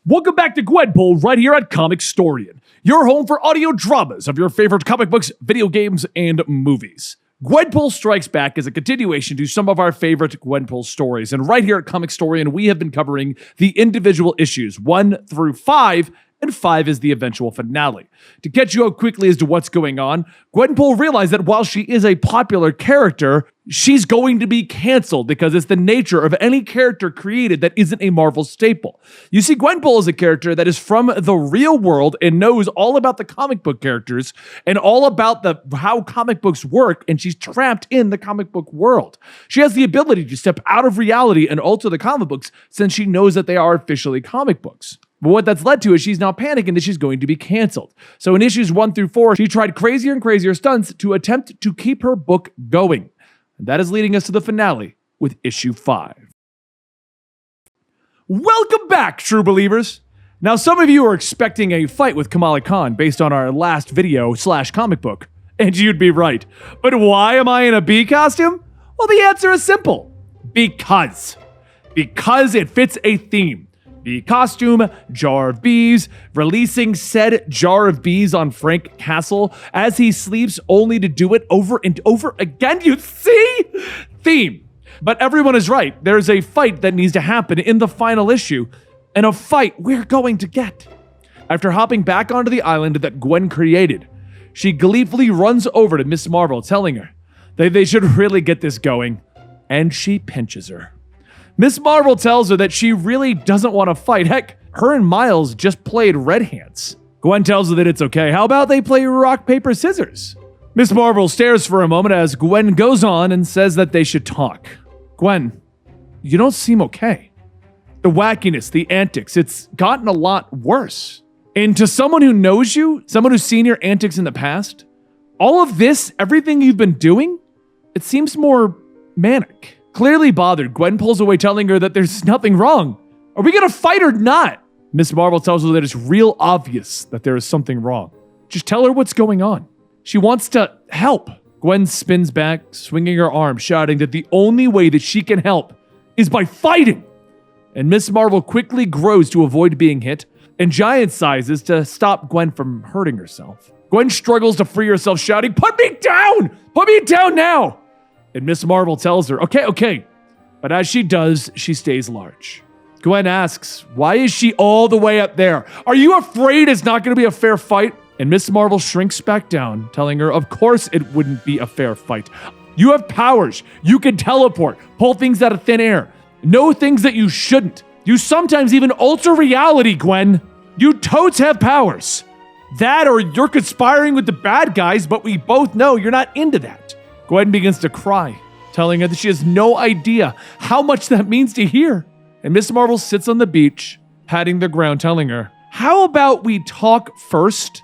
Welcome back to Gwenpool right here at Comicstorian, your home for audio dramas of your favorite comic books, video games, and movies. Gwenpool strikes back as a continuation to some of our favorite Gwenpool stories, and right here at Comicstorian, we have been covering the individual issues 1 through 5, and 5 is the eventual finale. To catch you up quickly as to what's going on, Gwenpool realized that while she is a popular character, she's going to be canceled because it's the nature of any character created that isn't a Marvel staple. You see, Gwenpool is a character that is from the real world and knows all about the comic book characters and all about how comic books work, and she's trapped in the comic book world. She has the ability to step out of reality and alter the comic books since she knows that they are officially comic books. But what that's led to is she's now panicking that she's going to be canceled. So in issues 1 through 4, she tried crazier and crazier stunts to attempt to keep her book going. And that is leading us to the finale with issue 5. Welcome back, true believers! Now, some of you are expecting a fight with Kamala Khan based on our last video / comic book. And you'd be right. But why am I in a bee costume? Well, the answer is simple. Because. Because it fits a theme. Bee costume, jar of bees, releasing said jar of bees on Frank Castle as he sleeps only to do it over and over again. You see? Theme. But everyone is right. There's a fight that needs to happen in the final issue, and a fight we're going to get. After hopping back onto the island that Gwen created, she gleefully runs over to Miss Marvel, telling her that they should really get this going, and she pinches her. Miss Marvel tells her that she really doesn't want to fight. Heck, her and Miles just played Red Hands. Gwen tells her that it's okay. How about they play rock, paper, scissors? Miss Marvel stares for a moment as Gwen goes on and says that they should talk. Gwen, you don't seem okay. The wackiness, the antics, it's gotten a lot worse. And to someone who knows you, someone who's seen your antics in the past, all of this, everything you've been doing, it seems more manic. Clearly bothered, Gwen pulls away, telling her that there's nothing wrong. Are we gonna fight or not? Miss Marvel tells her that it's real obvious that there is something wrong. Just tell her what's going on. She wants to help. Gwen spins back, swinging her arm, shouting that the only way that she can help is by fighting. And Miss Marvel quickly grows to avoid being hit, and giant sizes to stop Gwen from hurting herself. Gwen struggles to free herself, shouting, "Put me down! Put me down now!" And Miss Marvel tells her, okay. But as she does, she stays large. Gwen asks, why is she all the way up there? Are you afraid it's not going to be a fair fight? And Miss Marvel shrinks back down, telling her, of course it wouldn't be a fair fight. You have powers. You can teleport, pull things out of thin air, know things that you shouldn't. You sometimes even alter reality, Gwen. You totes have powers. That or you're conspiring with the bad guys, but we both know you're not into that. Gwen begins to cry, telling her that she has no idea how much that means to hear. And Miss Marvel sits on the beach, patting the ground, telling her, how about we talk first,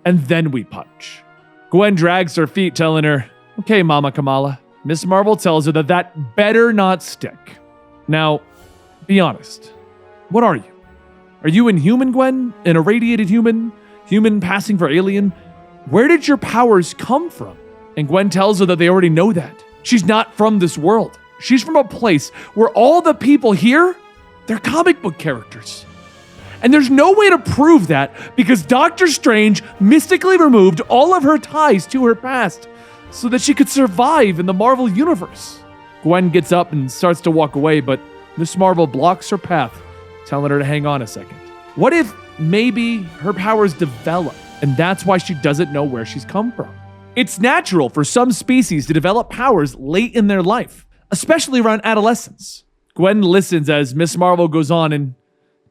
and then we punch? Gwen drags her feet, telling her, okay, Mama Kamala. Miss Marvel tells her that that better not stick. Now, be honest. What are you? Are you inhuman, Gwen? An irradiated human? Human passing for alien? Where did your powers come from? And Gwen tells her that they already know that. She's not from this world. She's from a place where all the people here, they're comic book characters. And there's no way to prove that because Doctor Strange mystically removed all of her ties to her past so that she could survive in the Marvel Universe. Gwen gets up and starts to walk away, but Miss Marvel blocks her path, telling her to hang on a second. What if maybe her powers develop, and that's why she doesn't know where she's come from? It's natural for some species to develop powers late in their life, especially around adolescence. Gwen listens as Miss Marvel goes on, and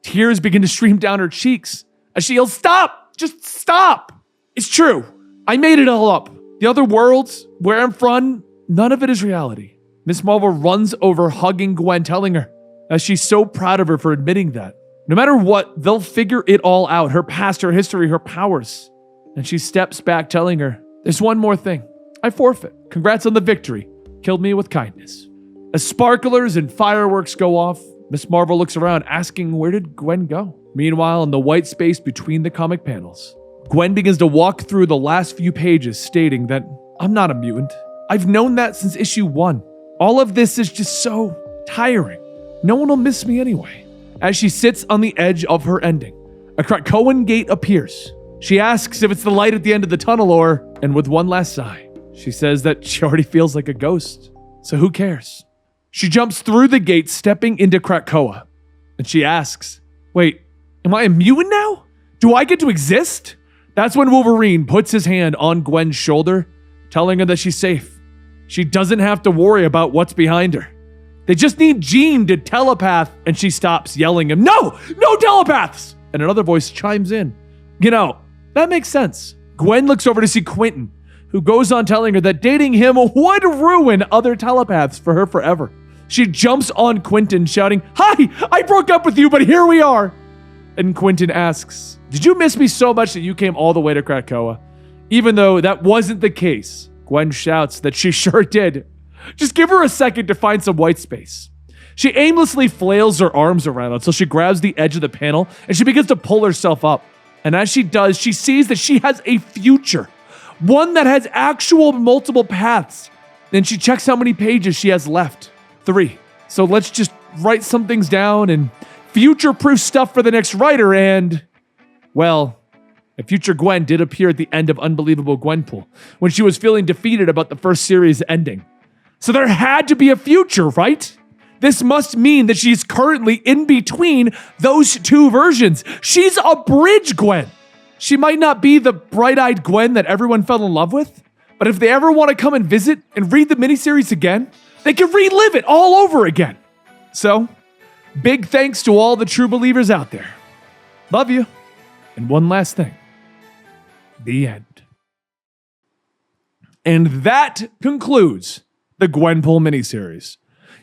tears begin to stream down her cheeks as she yells, stop! Just stop! It's true. I made it all up. The other worlds, where I'm from, none of it is reality. Miss Marvel runs over, hugging Gwen, telling her, as she's so proud of her for admitting that. No matter what, they'll figure it all out, her past, her history, her powers. And she steps back, telling her, there's one more thing. I forfeit. Congrats on the victory. Killed me with kindness. As sparklers and fireworks go off, Miss Marvel looks around, asking where did Gwen go? Meanwhile, in the white space between the comic panels, Gwen begins to walk through the last few pages, stating that I'm not a mutant. I've known that since issue 1. All of this is just so tiring. No one will miss me anyway. As she sits on the edge of her ending, a Krakoan gate appears. She asks if it's the light at the end of the tunnel or, and with one last sigh, she says that she already feels like a ghost, so who cares? She jumps through the gate, stepping into Krakoa, and she asks, wait, am I a mutant now? Do I get to exist? That's when Wolverine puts his hand on Gwen's shoulder, telling her that she's safe. She doesn't have to worry about what's behind her. They just need Jean to telepath, and she stops yelling him, no telepaths! And another voice chimes in. You know, that makes sense. Gwen looks over to see Quentin, who goes on telling her that dating him would ruin other telepaths for her forever. She jumps on Quentin, shouting, hi, I broke up with you, but here we are. And Quentin asks, did you miss me so much that you came all the way to Krakoa? Even though that wasn't the case, Gwen shouts that she sure did. Just give her a second to find some white space. She aimlessly flails her arms around until she grabs the edge of the panel and she begins to pull herself up. And as she does, she sees that she has a future, one that has actual multiple paths. Then she checks how many pages she has left. 3. So let's just write some things down and future-proof stuff for the next writer and, well, a future Gwen did appear at the end of Unbelievable Gwenpool when she was feeling defeated about the first series ending. So there had to be a future, right? This must mean that she's currently in between those two versions. She's a bridge Gwen. She might not be the bright-eyed Gwen that everyone fell in love with, but if they ever want to come and visit and read the miniseries again, they can relive it all over again. So, big thanks to all the true believers out there. Love you. And one last thing. The end. And that concludes the Gwenpool miniseries.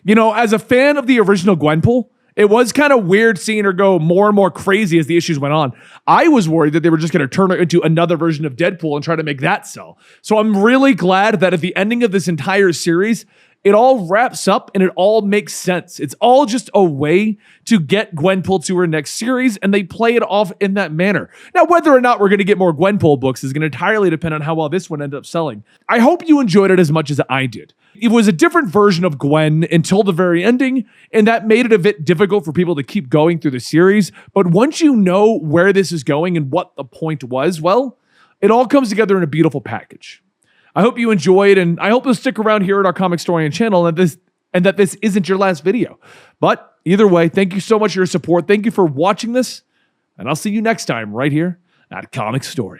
You know, as a fan of the original Gwenpool, it was kind of weird seeing her go more and more crazy as the issues went on. I was worried that they were just going to turn her into another version of Deadpool and try to make that sell. So I'm really glad that at the ending of this entire series, it all wraps up and it all makes sense. It's all just a way to get Gwenpool to her next series, and they play it off in that manner. Now, whether or not we're going to get more Gwenpool books is going to entirely depend on how well this one ended up selling. I hope you enjoyed it as much as I did. It was a different version of Gwen until the very ending, and that made it a bit difficult for people to keep going through the series. But once you know where this is going and what the point was, well, it all comes together in a beautiful package. I hope you enjoyed, and I hope you'll stick around here at our Comicstorian channel and that this isn't your last video. But either way, thank you so much for your support. Thank you for watching this, and I'll see you next time right here at Comicstorian.